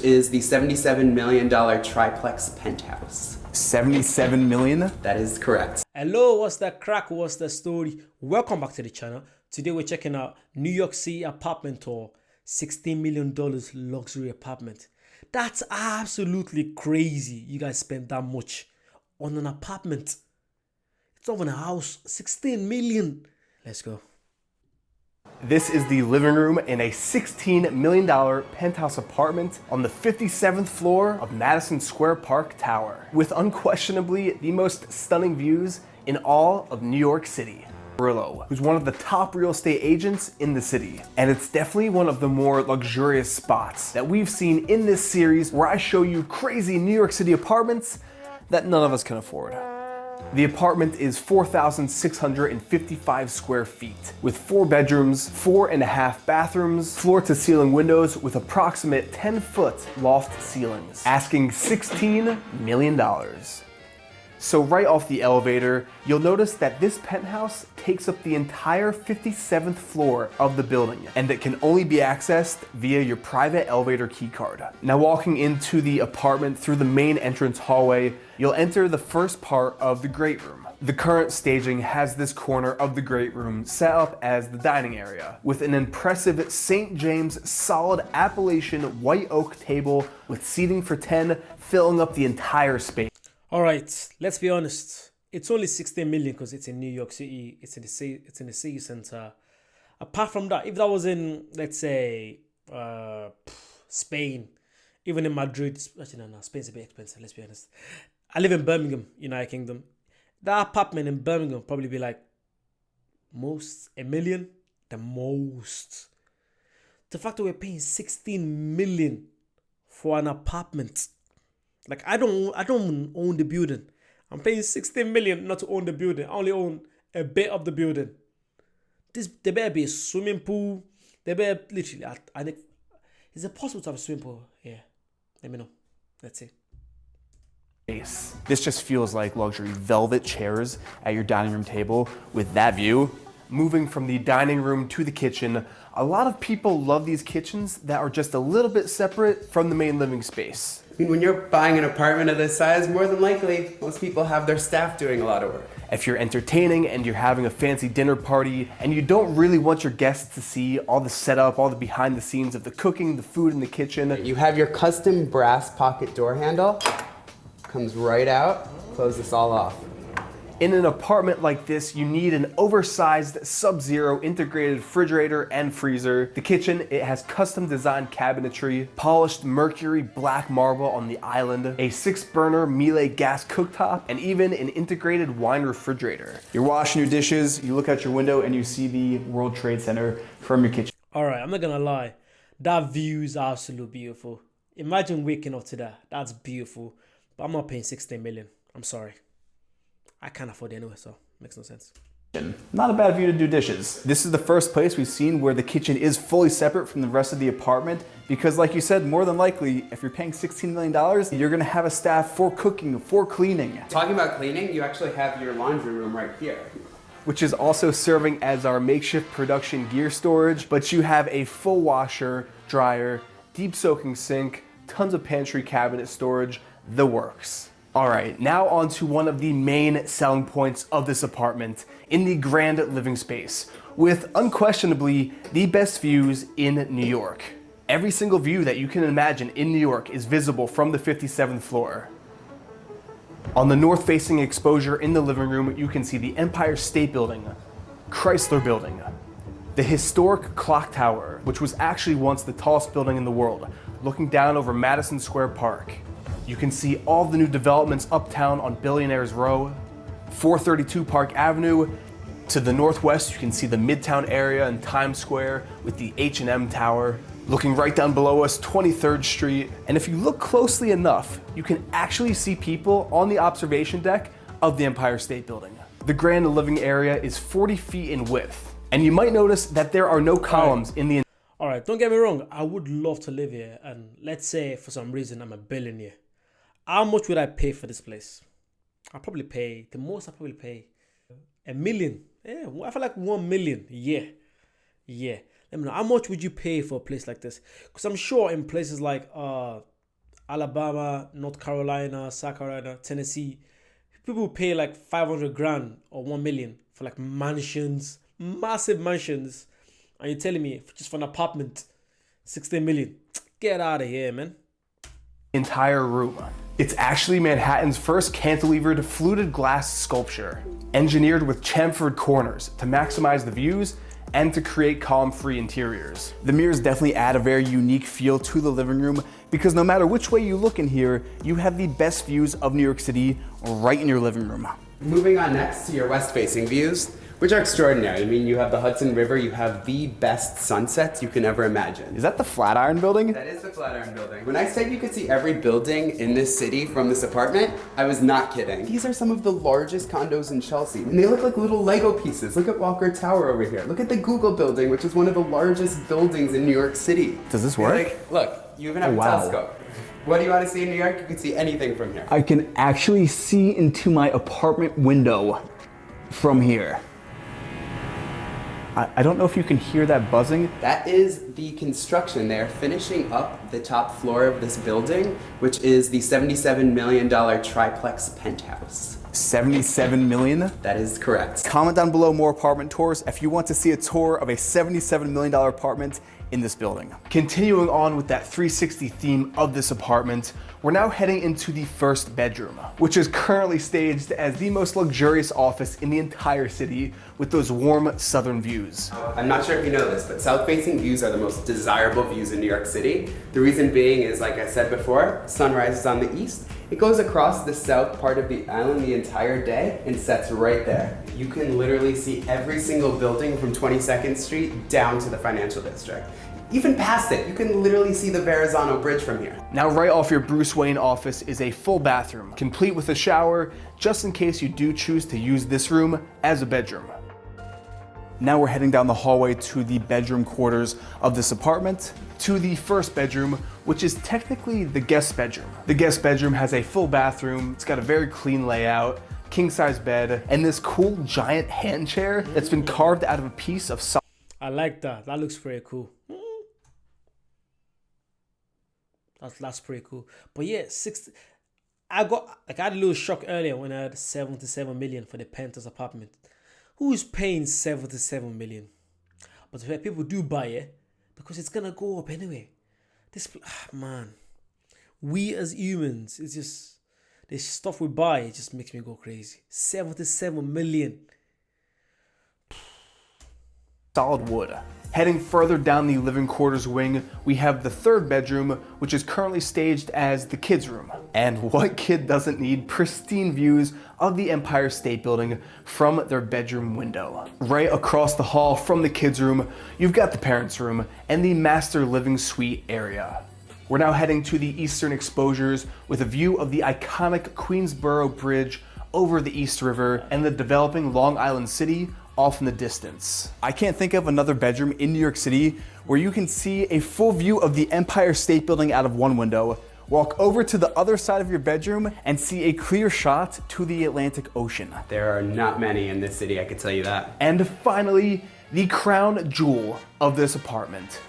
Is the $77 million triplex penthouse. 77 million? That is correct. Hello, what's the crack? What's the story? Welcome back to the channel. Today we're checking out New York City apartment tour. $16 million luxury apartment. That's absolutely crazy. You guys spend that much on an apartment. It's not even a house. 16 million. Let's go. This is the living room in a $16 million penthouse apartment on the 57th floor of Madison Square Park Tower, with unquestionably the most stunning views in all of New York City. Brillo, who's one of the top real estate agents in the city. And it's definitely one of the more luxurious spots that we've seen in this series where I show you crazy New York City apartments that none of us can afford. The apartment is 4,655 square feet, with 4 bedrooms, 4.5 bathrooms, floor-to-ceiling windows with approximate 10-foot loft ceilings, asking $16 million. So right off the elevator, you'll notice that this penthouse takes up the entire 57th floor of the building, and it can only be accessed via your private elevator key card. Now walking into the apartment through the main entrance hallway, you'll enter the first part of the great room. The current staging has this corner of the great room set up as the dining area, with an impressive St. James solid Appalachian white oak table with seating for 10 filling up the entire space. All right, let's be honest. It's only 16 million because it's in New York City. It's in the city center. Apart from that, if that was in, let's say, Spain, even in Madrid, actually no, Spain's a bit expensive. Let's be honest. I live in Birmingham, United Kingdom. That apartment in Birmingham would probably be like most $1 million, the most. The fact that we're paying 16 million for an apartment. Like I don't own the building. I'm paying 16 million not to own the building. I only own a bit of the building. There better be a swimming pool. There better literally. I think, is it possible to have a swimming pool? Yeah. Let me know. Let's see. This just feels like luxury. Velvet chairs at your dining room table with that view. Moving from the dining room to the kitchen, a lot of people love these kitchens that are just a little bit separate from the main living space. I mean, when you're buying an apartment of this size, more than likely, most people have their staff doing a lot of work. If you're entertaining and you're having a fancy dinner party and you don't really want your guests to see all the setup, all the behind the scenes of the cooking, the food in the kitchen. You have your custom brass pocket door handle. Comes right out, close this all off. In an apartment like this, you need an oversized Sub-Zero integrated refrigerator and freezer. The kitchen, it has custom designed cabinetry, polished mercury black marble on the island, a 6-burner Miele gas cooktop, and even an integrated wine refrigerator. You're washing your dishes, you look out your window and you see the World Trade Center from your kitchen. All right, I'm not gonna lie. That view is absolutely beautiful. Imagine waking up to that. That's beautiful. But I'm not paying 16 million. I'm sorry. I can't afford it anyway, so makes no sense. Not a bad view to do dishes. This is the first place we've seen where the kitchen is fully separate from the rest of the apartment because like you said, more than likely, if you're paying $16 million, you're gonna have a staff for cooking, for cleaning. Talking about cleaning, you actually have your laundry room right here. Which is also serving as our makeshift production gear storage, but you have a full washer, dryer, deep soaking sink, tons of pantry cabinet storage, the works. All right, now on to one of the main selling points of this apartment in the grand living space, with unquestionably the best views in New York. Every single view that you can imagine in New York is visible from the 57th floor. On the north-facing exposure in the living room, you can see the Empire State Building, Chrysler Building, the historic Clock Tower, which was actually once the tallest building in the world, looking down over Madison Square Park. You can see all the new developments uptown on Billionaires Row, 432 Park Avenue. To the northwest, you can see the Midtown area and Times Square with the H&M Tower. Looking right down below us, 23rd Street. And if you look closely enough, you can actually see people on the observation deck of the Empire State Building. The grand living area is 40 feet in width. And you might notice that there are no columns in the... All right, don't get me wrong. I would love to live here. And let's say for some reason I'm a billionaire. How much would I pay for this place? I'll probably pay, the most I'll probably pay $1 million. Yeah, I feel like 1 million. Yeah. Let me know, how much would you pay for a place like this? Because I'm sure in places like Alabama, North Carolina, South Carolina, Tennessee. People pay like 500 grand or 1 million for like mansions, massive mansions. And you're telling me just for an apartment, 16 million. Get out of here, man. Entire room. It's actually Manhattan's first cantilevered fluted glass sculpture, engineered with chamfered corners to maximize the views and to create column-free interiors. The mirrors definitely add a very unique feel to the living room because no matter which way you look in here, you have the best views of New York City right in your living room. Moving on next to your west-facing views, which are extraordinary. I mean, you have the Hudson River, you have the best sunsets you can ever imagine. Is that the Flatiron Building? That is the Flatiron Building. When I said you could see every building in this city from this apartment, I was not kidding. These are some of the largest condos in Chelsea, and they look like little Lego pieces. Look at Walker Tower over here. Look at the Google Building, which is one of the largest buildings in New York City. Does this work? Like, look, you even have Oh, a wow. telescope. What do you want to see in New York? You can see anything from here. I can actually see into my apartment window from here. I don't know if you can hear that buzzing. That is the construction. They're finishing up the top floor of this building, which is the $77 million triplex penthouse. 77 million. That is correct. Comment down below more apartment tours if you want to see a tour of a $77 million apartment in this building. Continuing on with that 360 theme of this apartment, we're now heading into the first bedroom, which is currently staged as the most luxurious office in the entire city with those warm southern views. I'm not sure if you know this, but south-facing views are the most desirable views in New York City. The reason being is, like I said before, sunrise is on the east. It goes across the south part of the island the entire day and sets right there. You can literally see every single building from 22nd Street down to the financial district. Even past it, you can literally see the Verrazano Bridge from here. Now right off your Bruce Wayne office is a full bathroom, complete with a shower, just in case you do choose to use this room as a bedroom. Now we're heading down the hallway to the bedroom quarters of this apartment. To the first bedroom, which is technically the guest bedroom. The guest bedroom has a full bathroom, it's got a very clean layout, king-size bed, and this cool giant hand chair that's been carved out of a piece of solid. I like that. That looks pretty cool. That's pretty cool. But yeah, I had a little shock earlier when I had 77 million for the penthouse apartment. Who's paying 77 million? But people do buy it because it's gonna go up anyway. Man, we as humans, it's just this stuff we buy. It just makes me go crazy. 77 million. Solid wood. Heading further down the living quarters wing, we have the third bedroom, which is currently staged as the kids' room. And what kid doesn't need pristine views of the Empire State Building from their bedroom window? Right across the hall from the kids' room, you've got the parents' room and the master living suite area. We're now heading to the eastern exposures with a view of the iconic Queensboro Bridge over the East River and the developing Long Island City off in the distance. I can't think of another bedroom in New York City where you can see a full view of the Empire State Building out of one window, walk over to the other side of your bedroom and see a clear shot to the Atlantic Ocean. There are not many in this city, I can tell you that. And finally, the crown jewel of this apartment.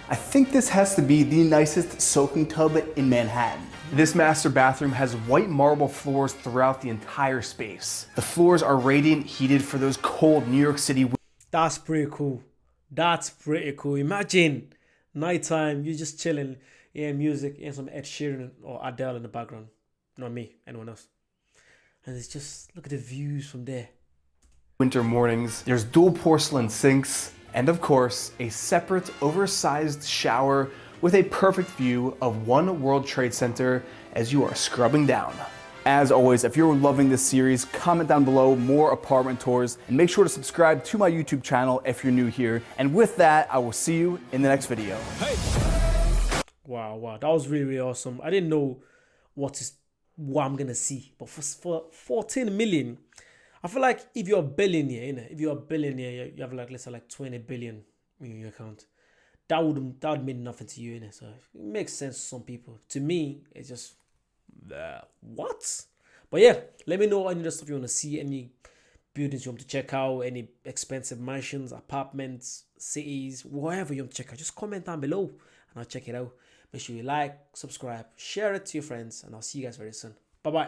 I think this has to be the nicest soaking tub in Manhattan. This master bathroom has white marble floors throughout the entire space. The floors are radiant heated for those cold New York City. That's pretty cool. That's pretty cool. Imagine nighttime, you're just chilling, hearing music, and some Ed Sheeran or Adele in the background. Not me, anyone else. And it's just, look at the views from there. Winter mornings, there's dual porcelain sinks, and of course, a separate oversized shower with a perfect view of One World Trade Center as you are scrubbing down. As always, if you're loving this series, comment down below more apartment tours and make sure to subscribe to my YouTube channel if you're new here. And with that, I will see you in the next video. Wow, that was really, really awesome. I didn't know what I'm gonna see, but for 14 million, I feel like if you're a billionaire, you have like, let's say like 20 billion in your account. That would mean nothing to you, innit? So it makes sense to some people. To me, it's just what? But yeah, let me know any other stuff you want to see, any buildings you want to check out, any expensive mansions, apartments, cities, whatever you want to check out. Just comment down below and I'll check it out. Make sure you like, subscribe, share it to your friends, and I'll see you guys very soon. Bye bye.